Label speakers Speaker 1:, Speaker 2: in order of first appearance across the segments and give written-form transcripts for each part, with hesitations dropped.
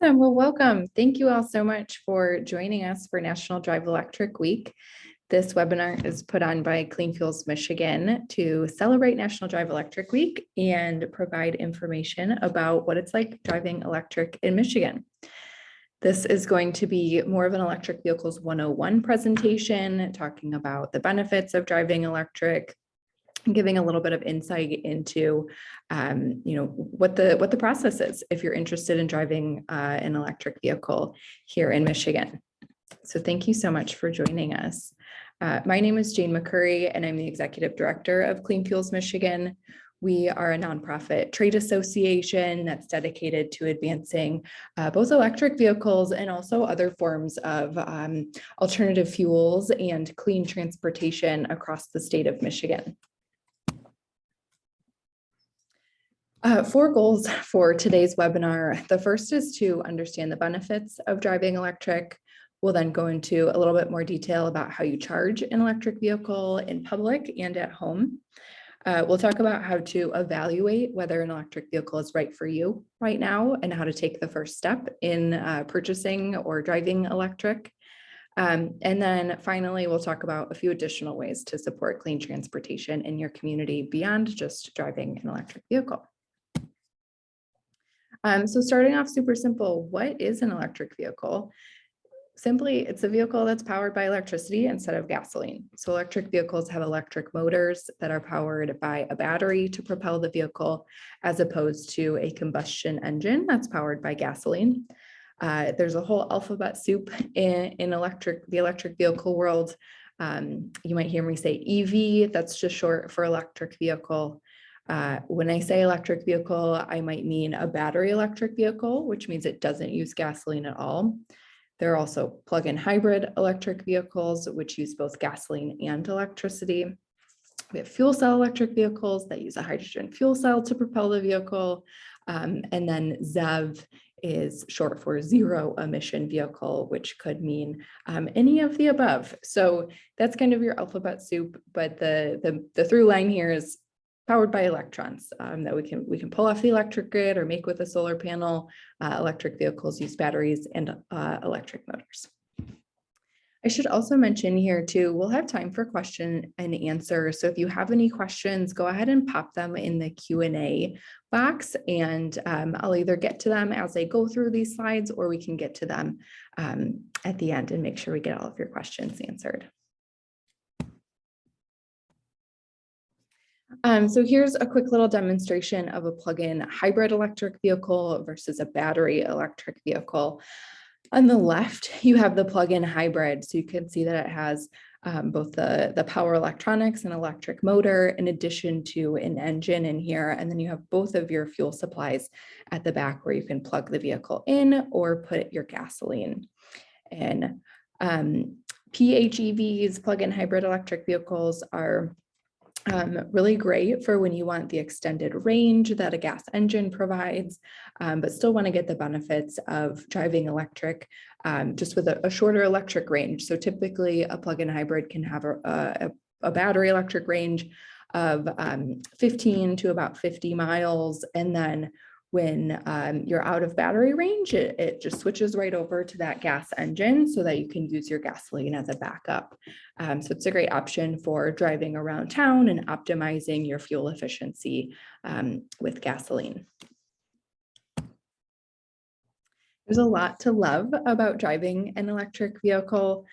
Speaker 1: Awesome. Well, welcome. Thank you all so much for joining us for National Drive Electric Week. This webinar is put on by Clean Fuels Michigan to celebrate National Drive Electric Week and provide information about what it's like driving electric in Michigan. This is going to be more of an Electric Vehicles 101 presentation, talking about the benefits of driving electric, giving a little bit of insight into, what the process is if you're interested in driving an electric vehicle here in Michigan. So thank you so much for joining us. My name is Jane McCurry, and I'm the Executive Director of Clean Fuels Michigan. We are a nonprofit trade association that's dedicated to advancing both electric vehicles and also other forms of alternative fuels and clean transportation across the state of Michigan. 4 goals for today's webinar. The first is to understand the benefits of driving electric. We'll then go into a little bit more detail about how you charge an electric vehicle in public and at home. We'll talk about how to evaluate whether an electric vehicle is right for you right now and how to take the first step in purchasing or driving electric. And then finally, we'll talk about a few additional ways to support clean transportation in your community beyond just driving an electric vehicle. So starting off super simple, what is an electric vehicle? Simply, it's a vehicle that's powered by electricity instead of gasoline. So electric vehicles have electric motors that are powered by a battery to propel the vehicle, as opposed to a combustion engine that's powered by gasoline. There's a whole alphabet soup in the electric vehicle world. You might hear me say EV, that's just short for electric vehicle. When I say electric vehicle, I might mean a battery electric vehicle, which means it doesn't use gasoline at all. There are also plug-in hybrid electric vehicles, which use both gasoline and electricity. We have fuel cell electric vehicles that use a hydrogen fuel cell to propel the vehicle. And then ZEV is short for zero emission vehicle, which could mean any of the above. So that's kind of your alphabet soup, but the through line here is powered by electrons that we can pull off the electric grid or make with a solar panel. Electric vehicles use batteries and electric motors. I should also mention here too, we'll have time for question and answer. So if you have any questions, go ahead and pop them in the Q&A box, and I'll either get to them as I go through these slides, or we can get to them at the end and make sure we get all of your questions answered. So here's a quick little demonstration of a plug-in hybrid electric vehicle versus a battery electric vehicle. On the left, you have the plug-in hybrid. So you can see that it has both the power electronics and electric motor, in addition to an engine in here. And then you have both of your fuel supplies at the back where you can plug the vehicle in or put your gasoline in. PHEVs, plug-in hybrid electric vehicles, are really great for when you want the extended range that a gas engine provides, but still want to get the benefits of driving electric just with a shorter electric range. So typically a plug-in hybrid can have a battery electric range of 15 to about 50 miles. And then when you're out of battery range, it just switches right over to that gas engine so that you can use your gasoline as a backup. So it's a great option for driving around town and optimizing your fuel efficiency with gasoline. There's a lot to love about driving an electric vehicle.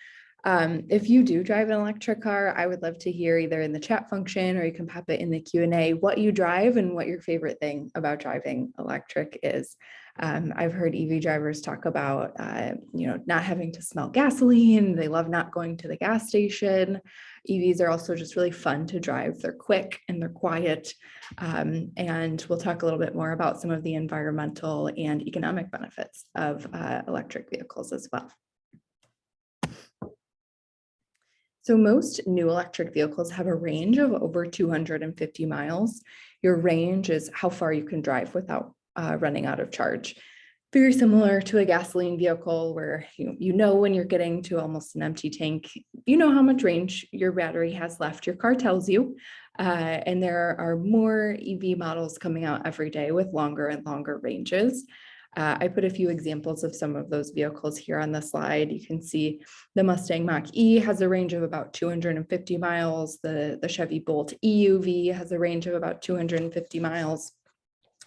Speaker 1: If you do drive an electric car, I would love to hear either in the chat function or you can pop it in the Q&A what you drive and what your favorite thing about driving electric is. I've heard EV drivers talk about, not having to smell gasoline. They love not going to the gas station. EVs are also just really fun to drive. They're quick and they're quiet. And we'll talk a little bit more about some of the environmental and economic benefits of electric vehicles as well. So most new electric vehicles have a range of over 250 miles. Your range is how far you can drive without running out of charge. Very similar to a gasoline vehicle where you know when you're getting to almost an empty tank, you know how much range your battery has left. Your car tells you, and there are more EV models coming out every day with longer and longer ranges. I put a few examples of some of those vehicles here on the slide. You can see the Mustang Mach-E has a range of about 250 miles. The Chevy Bolt EUV has a range of about 250 miles.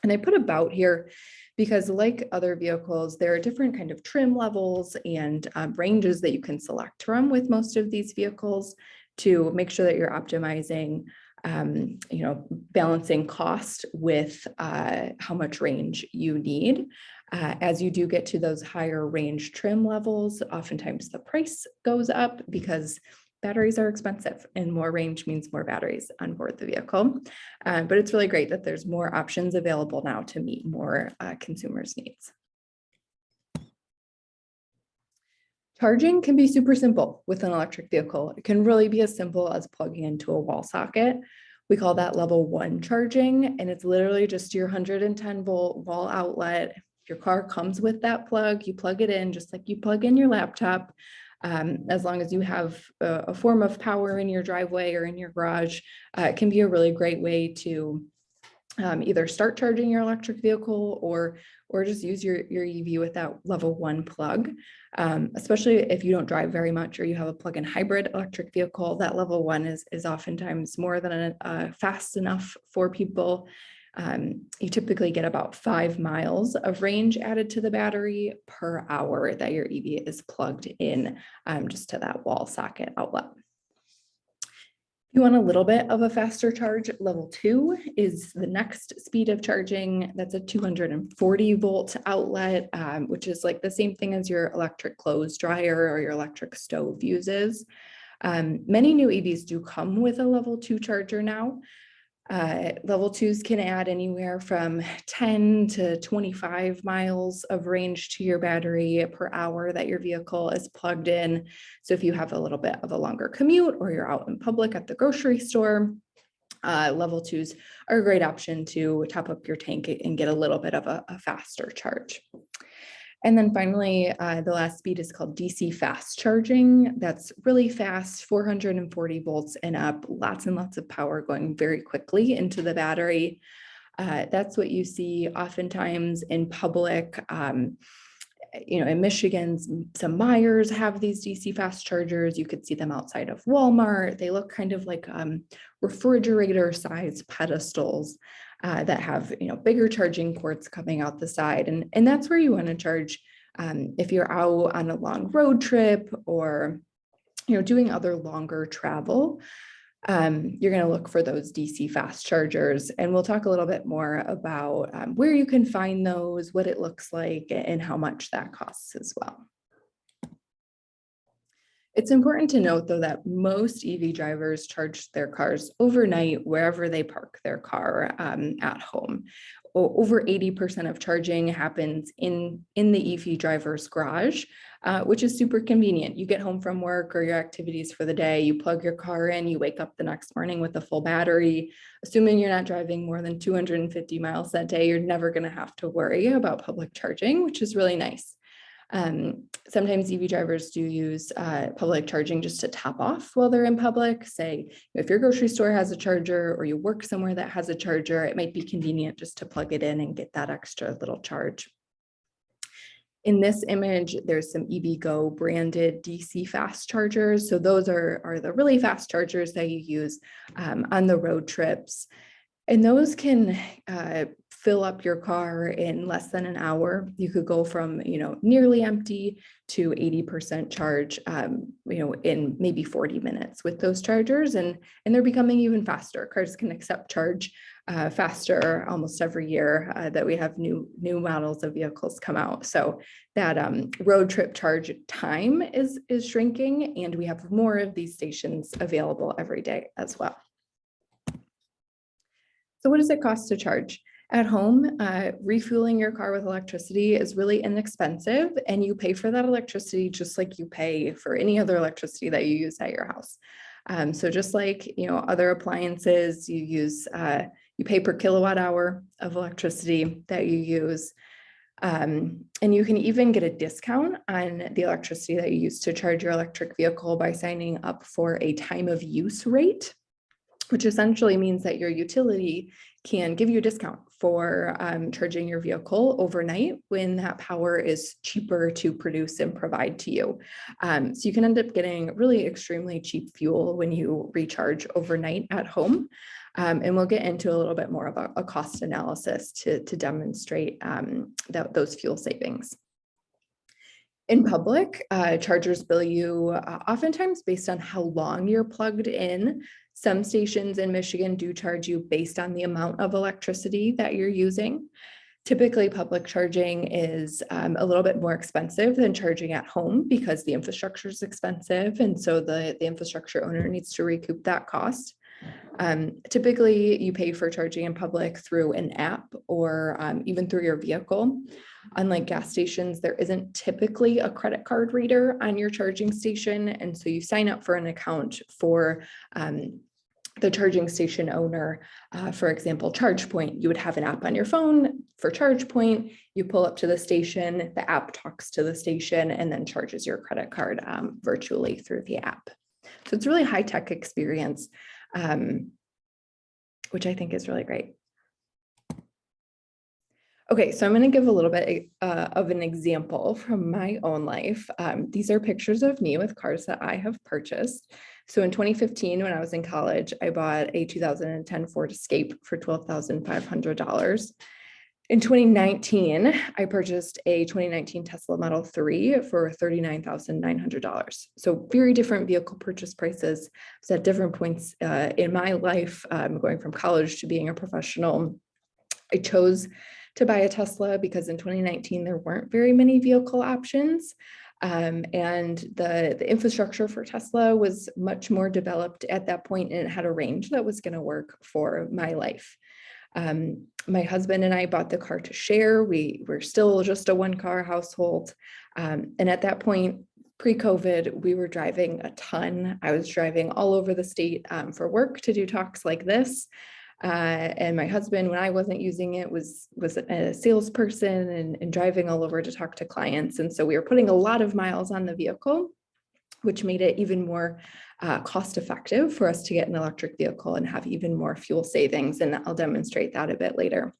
Speaker 1: And I put about here because, like other vehicles, there are different kind of trim levels and ranges that you can select from with most of these vehicles to make sure that you're optimizing, balancing cost with how much range you need. As you do get to those higher range trim levels, oftentimes the price goes up because batteries are expensive and more range means more batteries on board the vehicle. But it's really great that there's more options available now to meet more consumers' needs. Charging can be super simple with an electric vehicle. It can really be as simple as plugging into a wall socket. We call that level 1 charging, and it's literally just your 110 volt wall outlet. Your car comes with that plug, you plug it in just like you plug in your laptop. As long as you have a form of power in your driveway or in your garage, it can be a really great way to either start charging your electric vehicle or just use your EV with that level 1 plug. Especially if you don't drive very much or you have a plug-in hybrid electric vehicle, that level 1 is oftentimes more than fast enough for people. You typically get about 5 miles of range added to the battery per hour that your EV is plugged in just to that wall socket outlet. If you want a little bit of a faster charge, level 2 is the next speed of charging. That's a 240 volt outlet, which is like the same thing as your electric clothes dryer or your electric stove uses. Many new EVs do come with a level 2 charger now. Level 2s can add anywhere from 10 to 25 miles of range to your battery per hour that your vehicle is plugged in. So if you have a little bit of a longer commute or you're out in public at the grocery store, level 2s are a great option to top up your tank and get a little bit of a faster charge. And then finally, the last speed is called DC fast charging. That's really fast, 440 volts and up, lots and lots of power going very quickly into the battery. That's what you see oftentimes in public. In Michigan, some Myers have these DC fast chargers. You could see them outside of Walmart. They look kind of like refrigerator-sized pedestals that have bigger charging ports coming out the side, and that's where you want to charge if you're out on a long road trip or doing other longer travel. You're going to look for those DC fast chargers, and we'll talk a little bit more about where you can find those, what it looks like, and how much that costs as well. It's important to note, though, that most EV drivers charge their cars overnight wherever they park their car at home. Over 80% of charging happens in the EV driver's garage, which is super convenient. You get home from work or your activities for the day, you plug your car in, you wake up the next morning with a full battery. Assuming you're not driving more than 250 miles that day, you're never going to have to worry about public charging, which is really nice. Sometimes EV drivers do use public charging just to top off while they're in public. Say, if your grocery store has a charger or you work somewhere that has a charger, it might be convenient just to plug it in and get that extra little charge. In this image, there's some EVgo branded DC fast chargers. So those are the really fast chargers that you use on the road trips. And those can fill up your car in less than an hour. You could go from, nearly empty to 80% charge, in maybe 40 minutes with those chargers. And they're becoming even faster. Cars can accept charge faster almost every year that we have new models of vehicles come out. So that road trip charge time is shrinking, and we have more of these stations available every day as well. So what does it cost to charge? At home, refueling your car with electricity is really inexpensive, and you pay for that electricity just like you pay for any other electricity that you use at your house. So just like other appliances, you pay per kilowatt hour of electricity that you use. And you can even get a discount on the electricity that you use to charge your electric vehicle by signing up for a time of use rate, which essentially means that your utility can give you a discount for charging your vehicle overnight when that power is cheaper to produce and provide to you. So you can end up getting really extremely cheap fuel when you recharge overnight at home. And we'll get into a little bit more of a cost analysis to demonstrate those fuel savings. In public, chargers bill you oftentimes based on how long you're plugged in. Some stations in Michigan do charge you based on the amount of electricity that you're using. Typically, public charging is a little bit more expensive than charging at home because the infrastructure is expensive. And so the infrastructure owner needs to recoup that cost. Typically, you pay for charging in public through an app or even through your vehicle. Unlike gas stations, there isn't typically a credit card reader on your charging station. And so you sign up for an account for the charging station owner. For example, ChargePoint, you would have an app on your phone for ChargePoint. You pull up to the station, the app talks to the station and then charges your credit card virtually through the app. So it's a really high-tech experience, which I think is really great. Okay, so I'm going to give a little bit of an example from my own life. These are pictures of me with cars that I have purchased. So in 2015, when I was in college, I bought a 2010 Ford Escape for $12,500. In 2019, I purchased a 2019 Tesla Model 3 for $39,900. So very different vehicle purchase prices. So at different points in my life, going from college to being a professional, I chose to buy a Tesla because in 2019, there weren't very many vehicle options. And the infrastructure for Tesla was much more developed at that point, and it had a range that was going to work for my life. My husband and I bought the car to share. We were still just a one-car household. And at that point, pre-COVID, we were driving a ton. I was driving all over the state for work to do talks like this. And my husband, when I wasn't using it, was a salesperson and driving all over to talk to clients. And so we were putting a lot of miles on the vehicle, which made it even more cost effective for us to get an electric vehicle and have even more fuel savings. And I'll demonstrate that a bit later.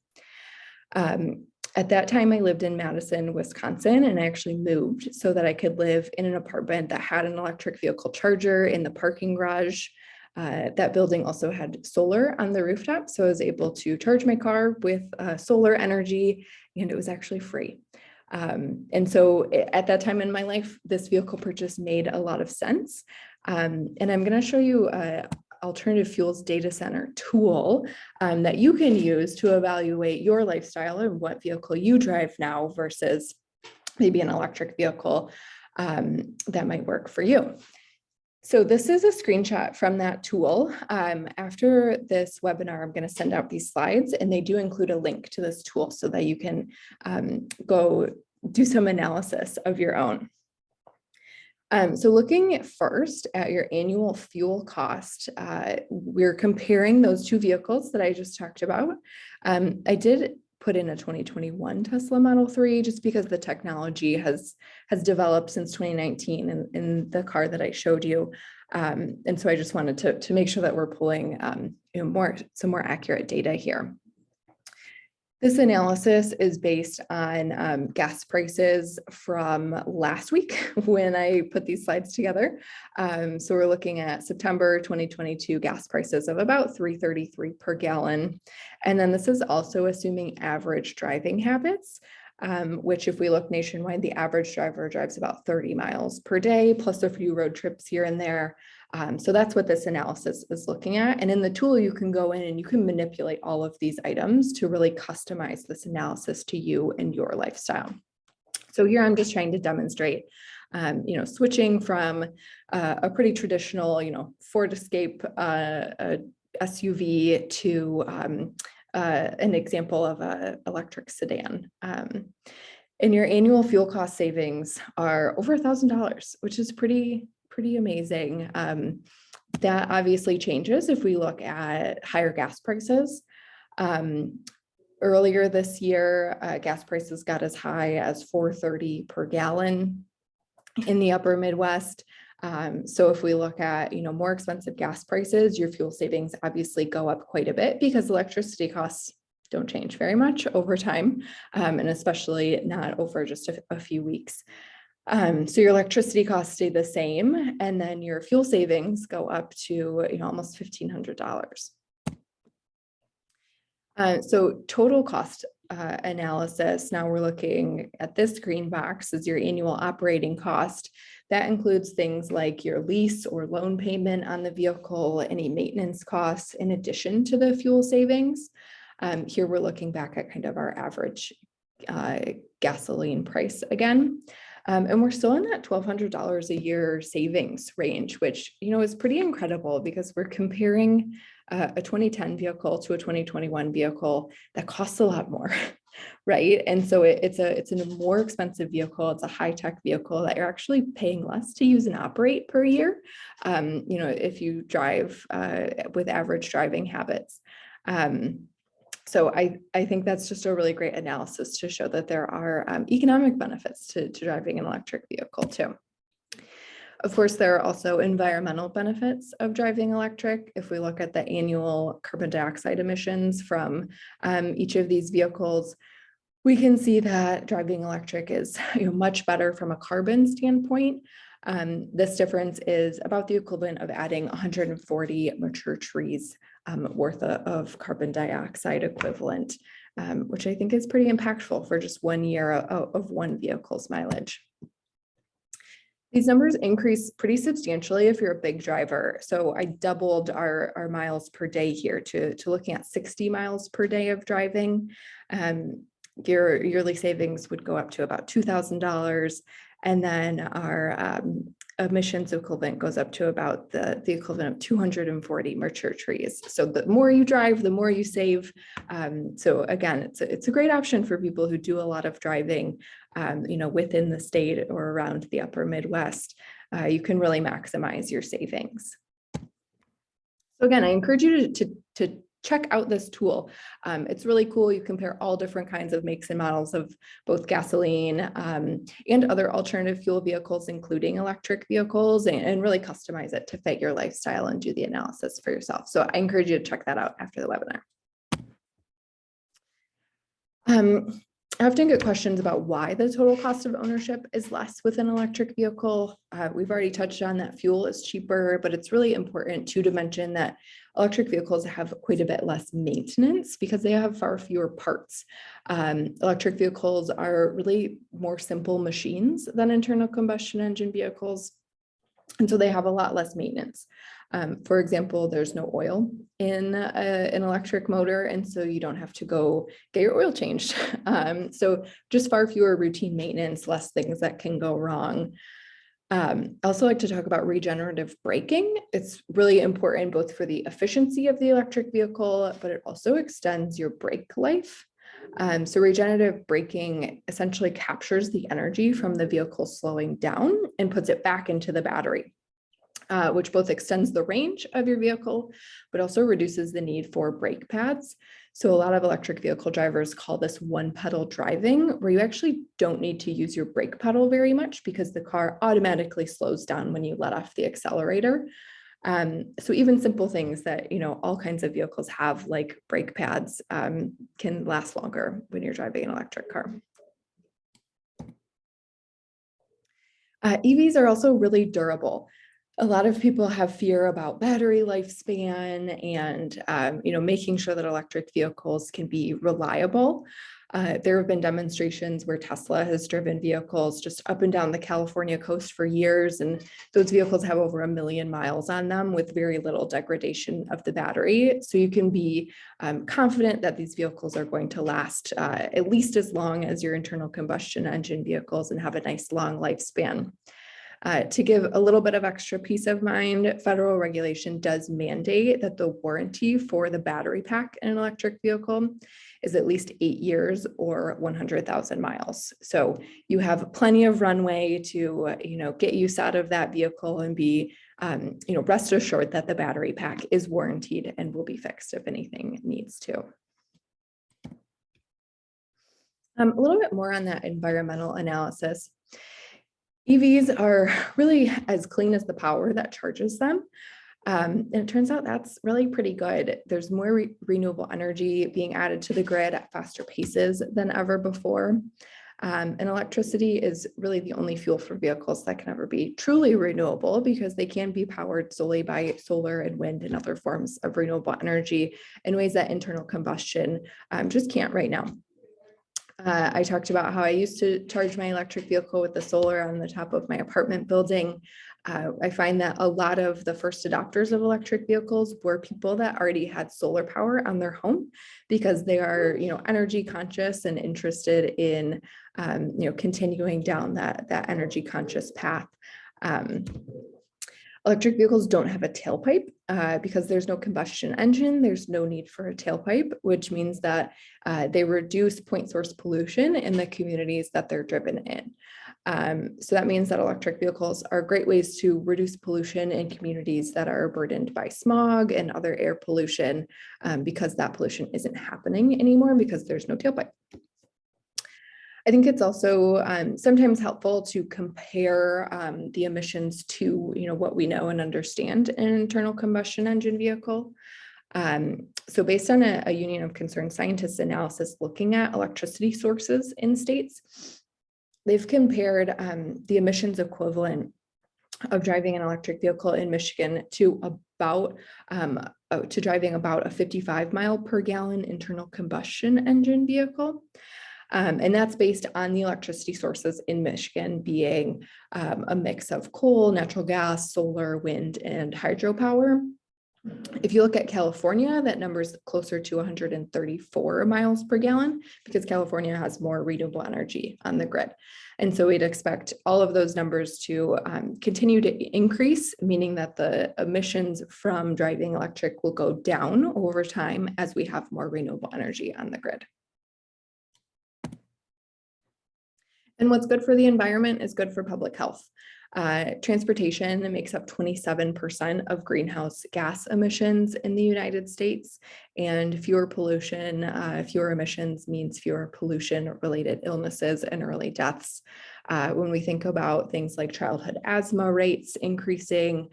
Speaker 1: At that time, I lived in Madison, Wisconsin, and I actually moved so that I could live in an apartment that had an electric vehicle charger in the parking garage. That building also had solar on the rooftop, so I was able to charge my car with solar energy, and it was actually free. And so at that time in my life, this vehicle purchase made a lot of sense. And I'm going to show you an alternative fuels data center tool that you can use to evaluate your lifestyle and what vehicle you drive now versus maybe an electric vehicle that might work for you. So this is a screenshot from that tool. After this webinar, I'm going to send out these slides, and they do include a link to this tool so that you can go do some analysis of your own. So looking first at your annual fuel cost, we're comparing those two vehicles that I just talked about. I did put in a 2021 Tesla Model 3 just because the technology has developed since 2019 in the car that I showed you. And so I just wanted to make sure that we're pulling some more accurate data here. This analysis is based on gas prices from last week when I put these slides together. So we're looking at September 2022 gas prices of about $3.33 per gallon. And then this is also assuming average driving habits, which if we look nationwide, the average driver drives about 30 miles per day, plus a few road trips here and there. So that's what this analysis is looking at. And in the tool, you can go in and you can manipulate all of these items to really customize this analysis to you and your lifestyle. So here I'm just trying to demonstrate, switching from a pretty traditional, Ford Escape SUV to an example of an electric sedan. And your annual fuel cost savings are over $1,000, which is pretty amazing. That obviously changes if we look at higher gas prices. Earlier this year, gas prices got as high as $4.30 per gallon in the upper Midwest. So if we look at, more expensive gas prices, your fuel savings obviously go up quite a bit because electricity costs don't change very much over time, and especially not over just a few weeks. So your electricity costs stay the same, and then your fuel savings go up to almost $1,500. So total cost analysis, now we're looking at this green box as your annual operating cost. That includes things like your lease or loan payment on the vehicle, any maintenance costs, in addition to the fuel savings. Here we're looking back at kind of our average gasoline price again. And we're still in that $1,200 a year savings range, which, is pretty incredible because we're comparing a 2010 vehicle to a 2021 vehicle that costs a lot more, right? And so it's a more expensive vehicle. It's a high-tech vehicle that you're actually paying less to use and operate per year, if you drive with average driving habits. So I think that's just a really great analysis to show that there are economic benefits to driving an electric vehicle too. Of course, there are also environmental benefits of driving electric. If we look at the annual carbon dioxide emissions from each of these vehicles, we can see that driving electric is much better from a carbon standpoint. This difference is about the equivalent of adding 140 mature trees worth of carbon dioxide equivalent, which I think is pretty impactful for just 1 year of one vehicle's mileage. These numbers increase pretty substantially if you're a big driver. So I doubled our miles per day here to looking at 60 miles per day of driving. Your yearly savings would go up to about $2,000. And then our emissions equivalent goes up to about the equivalent of 240 mature trees. So the more you drive, the more you save. So again, it's a great option for people who do a lot of driving, within the state or around the upper Midwest. You can really maximize your savings. So again, I encourage you to check out this tool. It's really cool. You compare all different kinds of makes and models of both gasoline and other alternative fuel vehicles, including electric vehicles, and really customize it to fit your lifestyle and do the analysis for yourself. So I encourage you to check that out after the webinar. I often get questions about why the total cost of ownership is less with an electric vehicle. We've already touched on that fuel is cheaper, but it's really important too to mention that electric vehicles have quite a bit less maintenance because they have far fewer parts. Electric vehicles are really more simple machines than internal combustion engine vehicles, and so they have a lot less maintenance. For example, there's no oil in an electric motor, and so you don't have to go get your oil changed. So just far fewer routine maintenance, less things that can go wrong. I also like to talk about regenerative braking. It's really important both for the efficiency of the electric vehicle, but it also extends your brake life. So regenerative braking essentially captures the energy from the vehicle slowing down and puts it back into the battery, which both extends the range of your vehicle, but also reduces the need for brake pads. So a lot of electric vehicle drivers call this one pedal driving, where you actually don't need to use your brake pedal very much because the car automatically slows down when you let off the accelerator. So even simple things that, all kinds of vehicles have, like brake pads, can last longer when you're driving an electric car. EVs are also really durable. A lot of people have fear about battery lifespan and, making sure that electric vehicles can be reliable. There have been demonstrations where Tesla has driven vehicles just up and down the California coast for years, and those vehicles have over 1 million miles on them with very little degradation of the battery. So you can be confident that these vehicles are going to last at least as long as your internal combustion engine vehicles and have a nice long lifespan. To give a little bit of extra peace of mind, federal regulation does mandate that the warranty for the battery pack in an electric vehicle is at least 8 years or 100,000 miles. So you have plenty of runway to, get use out of that vehicle and be, rest assured that the battery pack is warranted and will be fixed if anything needs to. A little bit more on that environmental analysis. EVs are really as clean as the power that charges them. And it turns out that's really pretty good. There's more renewable energy being added to the grid at faster paces than ever before. And electricity is really the only fuel for vehicles that can ever be truly renewable because they can be powered solely by solar and wind and other forms of renewable energy in ways that internal combustion just can't right now. I talked about how I used to charge my electric vehicle with the solar on the top of my apartment building. I find that a lot of the first adopters of electric vehicles were people that already had solar power on their home because they are, energy conscious and interested in, continuing down that energy conscious path. Electric vehicles don't have a tailpipe because there's no combustion engine. There's no need for a tailpipe, which means that they reduce point source pollution in the communities that they're driven in. So that means that electric vehicles are great ways to reduce pollution in communities that are burdened by smog and other air pollution because that pollution isn't happening anymore because there's no tailpipe. I think it's also sometimes helpful to compare the emissions to, what we know and understand in an internal combustion engine vehicle. So based on a Union of Concerned Scientists analysis looking at electricity sources in states, they've compared the emissions equivalent of driving an electric vehicle in Michigan to driving about a 55 mile per gallon internal combustion engine vehicle. And that's based on the electricity sources in Michigan being a mix of coal, natural gas, solar, wind, and hydropower. If you look at California, that number is closer to 134 miles per gallon because California has more renewable energy on the grid. And so we'd expect all of those numbers to continue to increase, meaning that the emissions from driving electric will go down over time as we have more renewable energy on the grid. And what's good for the environment is good for public health. Transportation makes up 27% of greenhouse gas emissions in the United States, and fewer emissions means fewer pollution-related illnesses and early deaths. When we think about things like childhood asthma rates increasing,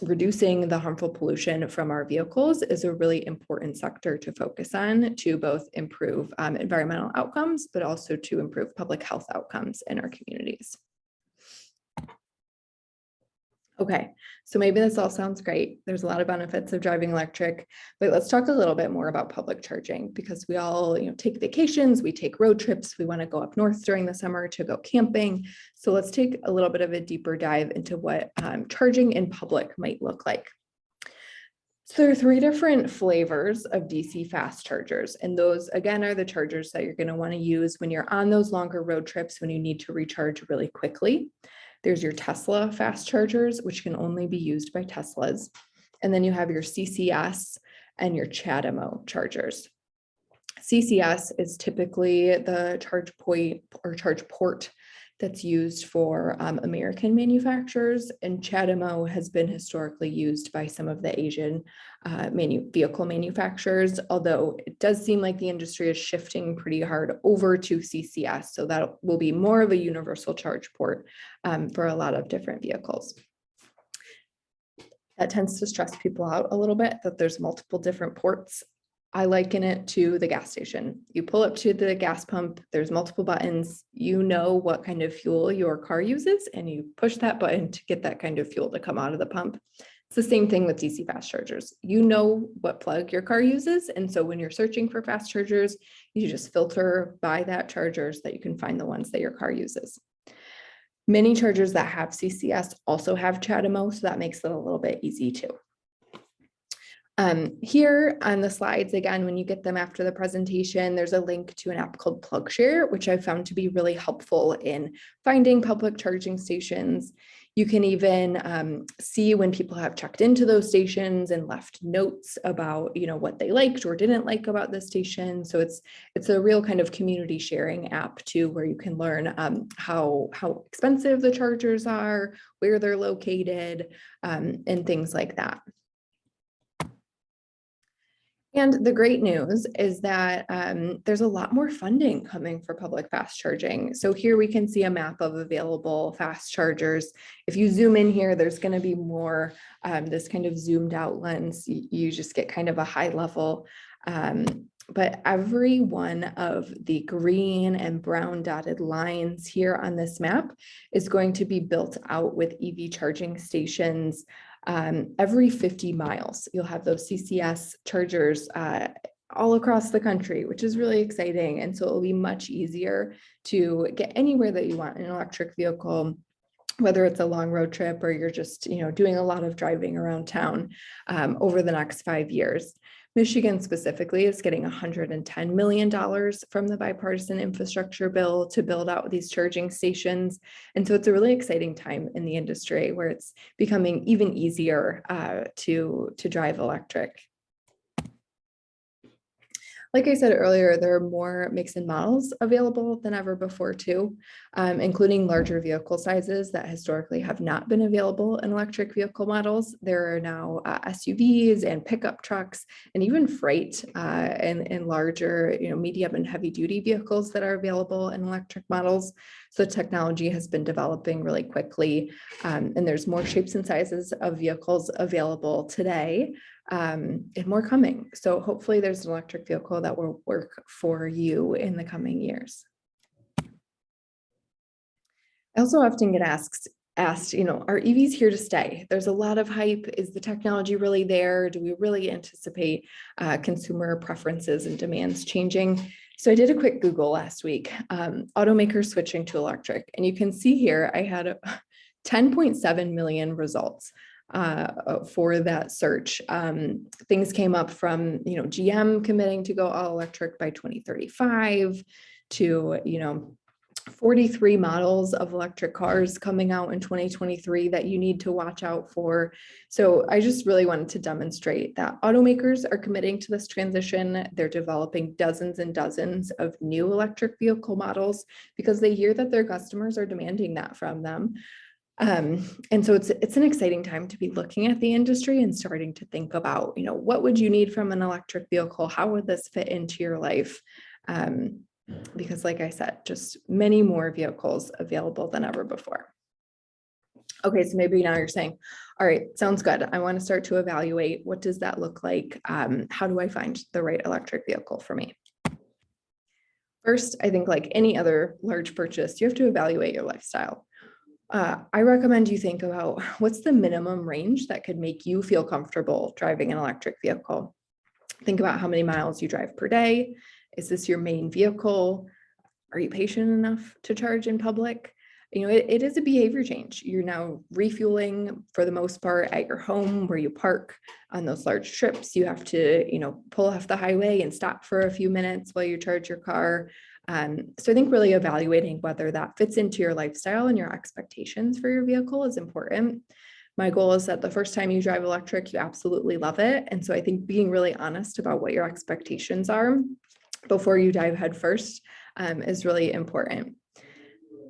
Speaker 1: reducing the harmful pollution from our vehicles is a really important sector to focus on to both improve environmental outcomes, but also to improve public health outcomes in our communities. Okay, so maybe this all sounds great. There's a lot of benefits of driving electric, but let's talk a little bit more about public charging because we all, take vacations, we take road trips, we want to go up north during the summer to go camping. So let's take a little bit of a deeper dive into what charging in public might look like. So there are 3 different flavors of DC fast chargers, and those again are the chargers that you're going to want to use when you're on those longer road trips when you need to recharge really quickly. There's your Tesla fast chargers, which can only be used by Teslas. And then you have your CCS and your CHAdeMO chargers. CCS is typically the charge point or charge port that's used for American manufacturers, and CHAdeMO has been historically used by some of the Asian vehicle manufacturers, although it does seem like the industry is shifting pretty hard over to CCS, so that will be more of a universal charge port for a lot of different vehicles. That tends to stress people out a little bit that there's multiple different ports. I liken it to the gas station. You pull up to the gas pump, there's multiple buttons, you know what kind of fuel your car uses, and you push that button to get that kind of fuel to come out of the pump. It's the same thing with DC fast chargers. You know what plug your car uses, and so when you're searching for fast chargers, you just filter by that chargers that you can find the ones that your car uses. Many chargers that have CCS also have CHAdeMO, so that makes it a little bit easy too. Here on the slides, again, when you get them after the presentation, there's a link to an app called PlugShare, which I found to be really helpful in finding public charging stations. You can even see when people have checked into those stations and left notes about, what they liked or didn't like about the station. So it's a real kind of community sharing app too, where you can learn how expensive the chargers are, where they're located, and things like that. And the great news is that there's a lot more funding coming for public fast charging. So here we can see a map of available fast chargers. If you zoom in here, there's going to be more this kind of zoomed out lens. You just get kind of a high level. But every one of the green and brown dotted lines here on this map is going to be built out with EV charging stations. Every 50 miles, you'll have those CCS chargers all across the country, which is really exciting. And so it'll be much easier to get anywhere that you want in an electric vehicle, whether it's a long road trip or you're just, doing a lot of driving around town over the next 5 years. Michigan specifically is getting $110 million from the bipartisan infrastructure bill to build out these charging stations. And so it's a really exciting time in the industry where it's becoming even easier to drive electric. Like I said earlier, there are more makes and models available than ever before too, including larger vehicle sizes that historically have not been available in electric vehicle models. There are now SUVs and pickup trucks and even freight and larger, medium and heavy duty vehicles that are available in electric models. So technology has been developing really quickly, and there's more shapes and sizes of vehicles available today. And more coming. So hopefully there's an electric vehicle that will work for you in the coming years. I also often get asked, are EVs here to stay? There's a lot of hype. Is the technology really there? Do we really anticipate consumer preferences and demands changing? So I did a quick Google last week, automakers switching to electric. And you can see here, I had 10.7 million results. For that search. Things came up from, GM committing to go all electric by 2035 to, 43 models of electric cars coming out in 2023 that you need to watch out for. So I just really wanted to demonstrate that automakers are committing to this transition. They're developing dozens and dozens of new electric vehicle models because they hear that their customers are demanding that from them. And so it's an exciting time to be looking at the industry and starting to think about, what would you need from an electric vehicle? How would this fit into your life? Because like I said, just many more vehicles available than ever before. Okay, so maybe now you're saying, all right, sounds good. I want to start to evaluate what does that look like? How do I find the right electric vehicle for me? First, I think like any other large purchase, you have to evaluate your lifestyle. I recommend you think about what's the minimum range that could make you feel comfortable driving an electric vehicle. Think about how many miles you drive per day. Is this your main vehicle? Are you patient enough to charge in public? It is a behavior change. You're now refueling for the most part at your home where you park on those large trips. You have to, pull off the highway and stop for a few minutes while you charge your car. So I think really evaluating whether that fits into your lifestyle and your expectations for your vehicle is important. My goal is that the first time you drive electric, you absolutely love it. And so I think being really honest about what your expectations are before you dive headfirst is really important.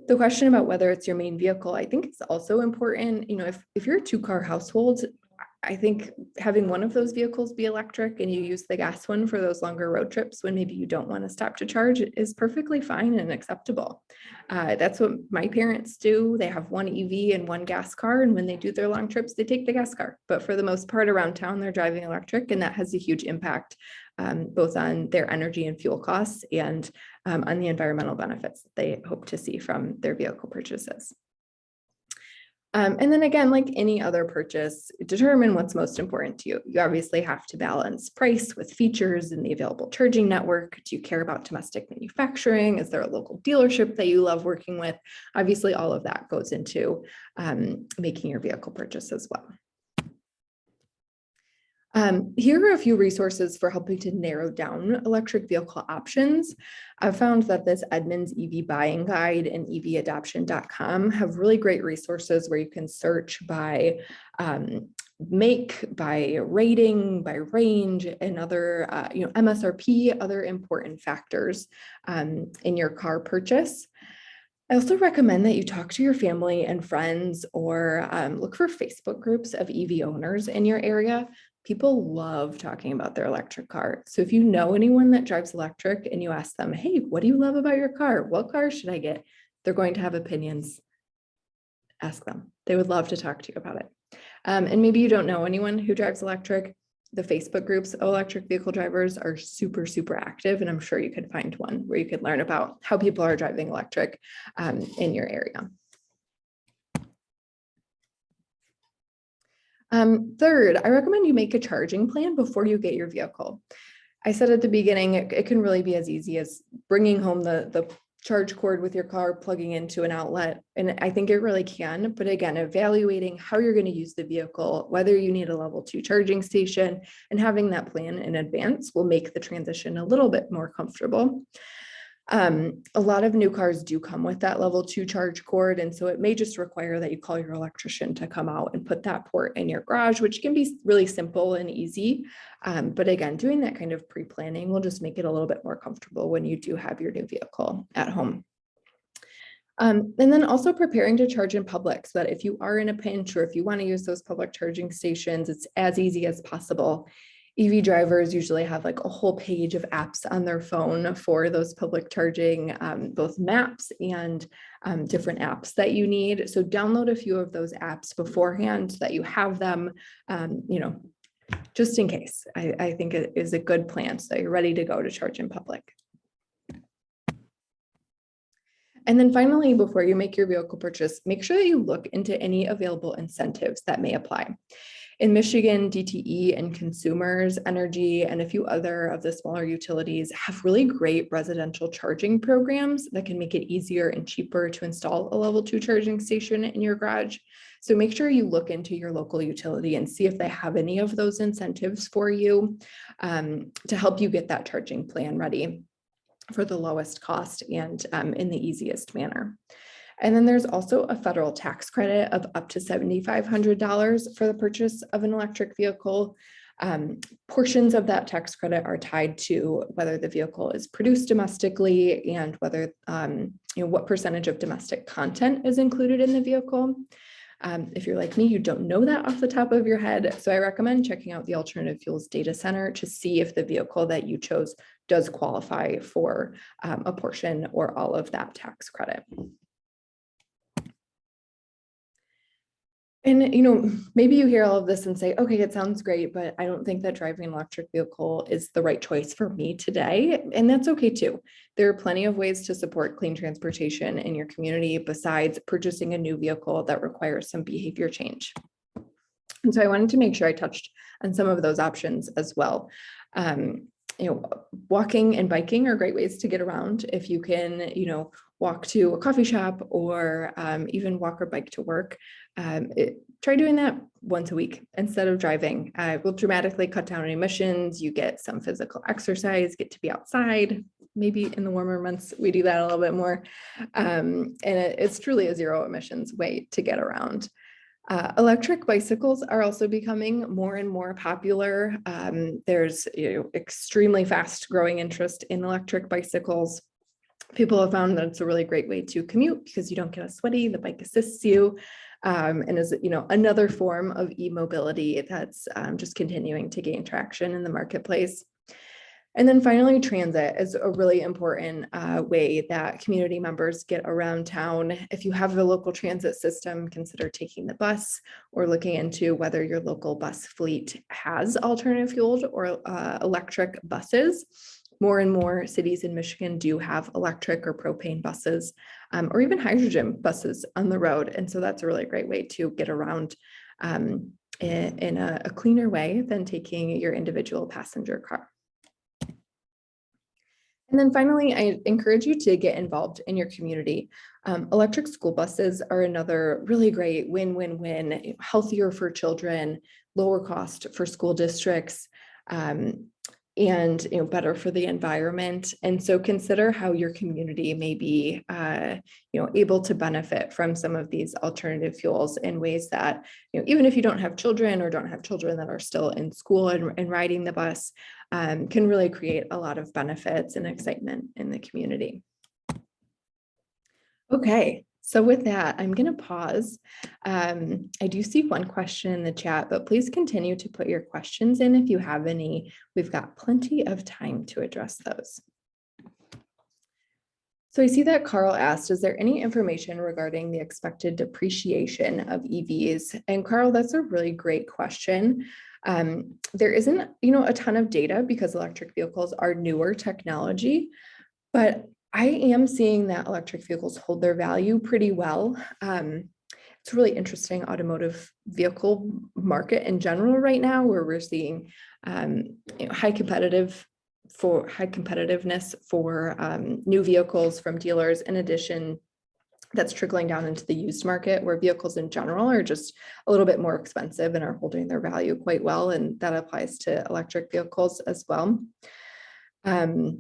Speaker 1: The question about whether it's your main vehicle, I think it's also important. If you're a 2-car household, I think having one of those vehicles be electric and you use the gas one for those longer road trips when maybe you don't want to stop to charge is perfectly fine and acceptable. That's what my parents do. They have one EV and one gas car, and when they do their long trips, they take the gas car. But for the most part around town, they're driving electric, and that has a huge impact both on their energy and fuel costs and on the environmental benefits that they hope to see from their vehicle purchases. And then again, like any other purchase, determine what's most important to you. You obviously have to balance price with features and the available charging network. Do you care about domestic manufacturing? Is there a local dealership that you love working with? Obviously, all of that goes into making your vehicle purchase as well. Here are a few resources for helping to narrow down electric vehicle options. I've found that this Edmunds EV Buying Guide and evadoption.com have really great resources where you can search by make, by rating, by range, and other, MSRP, other important factors in your car purchase. I also recommend that you talk to your family and friends or look for Facebook groups of EV owners in your area. People love talking about their electric car. So if you know anyone that drives electric and you ask them, hey, what do you love about your car? What car should I get? They're going to have opinions. Ask them. They would love to talk to you about it. And maybe you don't know anyone who drives electric. The Facebook groups of electric vehicle drivers are super, super active. And I'm sure you could find one where you could learn about how people are driving electric in your area. Third, I recommend you make a charging plan before you get your vehicle. I said at the beginning, it can really be as easy as bringing home the charge cord with your car, plugging into an outlet. And I think it really can, but again, evaluating how you're going to use the vehicle, whether you need a level 2 charging station, and having that plan in advance will make the transition a little bit more comfortable. A lot of new cars do come with that level 2 charge cord. And so it may just require that you call your electrician to come out and put that port in your garage, which can be really simple and easy. But again, doing that kind of pre-planning will just make it a little bit more comfortable when you do have your new vehicle at home. And then also preparing to charge in public so that if you are in a pinch or if you want to use those public charging stations, it's as easy as possible. EV drivers usually have like a whole page of apps on their phone for those public charging, both maps and different apps that you need. So download a few of those apps beforehand so that you have them, just in case. I think it is a good plan so that you're ready to go to charge in public. And then finally, before you make your vehicle purchase, make sure that you look into any available incentives that may apply. In Michigan, DTE and Consumers Energy and a few other of the smaller utilities have really great residential charging programs that can make it easier and cheaper to install a level 2 charging station in your garage. So make sure you look into your local utility and see if they have any of those incentives for you to help you get that charging plan ready for the lowest cost and in the easiest manner. And then there's also a federal tax credit of up to $7,500 for the purchase of an electric vehicle. Portions of that tax credit are tied to whether the vehicle is produced domestically and whether, what percentage of domestic content is included in the vehicle. If you're like me, you don't know that off the top of your head. So I recommend checking out the Alternative Fuels Data Center to see if the vehicle that you chose does qualify for a portion or all of that tax credit. And, maybe you hear all of this and say, okay, it sounds great, but I don't think that driving an electric vehicle is the right choice for me today. And that's okay too. There are plenty of ways to support clean transportation in your community besides purchasing a new vehicle that requires some behavior change. And so I wanted to make sure I touched on some of those options as well. Walking and biking are great ways to get around. If you can, walk to a coffee shop or even walk or bike to work, try doing that once a week instead of driving. It will dramatically cut down on emissions. You get some physical exercise, get to be outside. Maybe in the warmer months, we do that a little bit more. And it's truly a zero emissions way to get around. Electric bicycles are also becoming more and more popular. There's extremely fast growing interest in electric bicycles. People have found that it's a really great way to commute because you don't get as sweaty, the bike assists you, and is another form of e-mobility that's just continuing to gain traction in the marketplace. And then finally, transit is a really important way that community members get around town. If you have a local transit system, consider taking the bus or looking into whether your local bus fleet has alternative fueled or electric buses. More and more cities in Michigan do have electric or propane buses or even hydrogen buses on the road. And so that's a really great way to get around in a cleaner way than taking your individual passenger car. And then finally, I encourage you to get involved in your community. Electric school buses are another really great win-win-win, healthier for children, lower cost for school districts, and better for the environment. And so consider how your community may be able to benefit from some of these alternative fuels in ways that even if you don't have children or don't have children that are still in school and riding the bus, can really create a lot of benefits and excitement in the community. Okay, So with that, I'm going to pause. I do see one question in the chat, but please continue to put your questions in if you have any. We've got plenty of time to address those. So I see that Carl asked, is there any information regarding the expected depreciation of EVs? And Carl, that's a really great question. There isn't, a ton of data because electric vehicles are newer technology, but I am seeing that electric vehicles hold their value pretty well. It's a really interesting automotive vehicle market in general right now, where we're seeing high competitiveness for new vehicles from dealers. In addition, that's trickling down into the used market, where vehicles in general are just a little bit more expensive and are holding their value quite well. And that applies to electric vehicles as well.